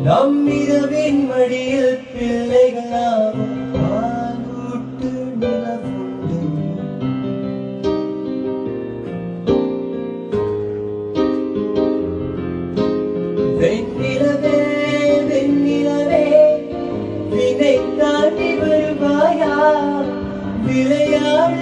நம் இரவின் மடியில் பிள்ளைகளாம் பாலூட்டு நிலவுண்டு. வெண்ணிலவே வெண்ணிலவே வினை தாண்டி வருவாயா, விளையாட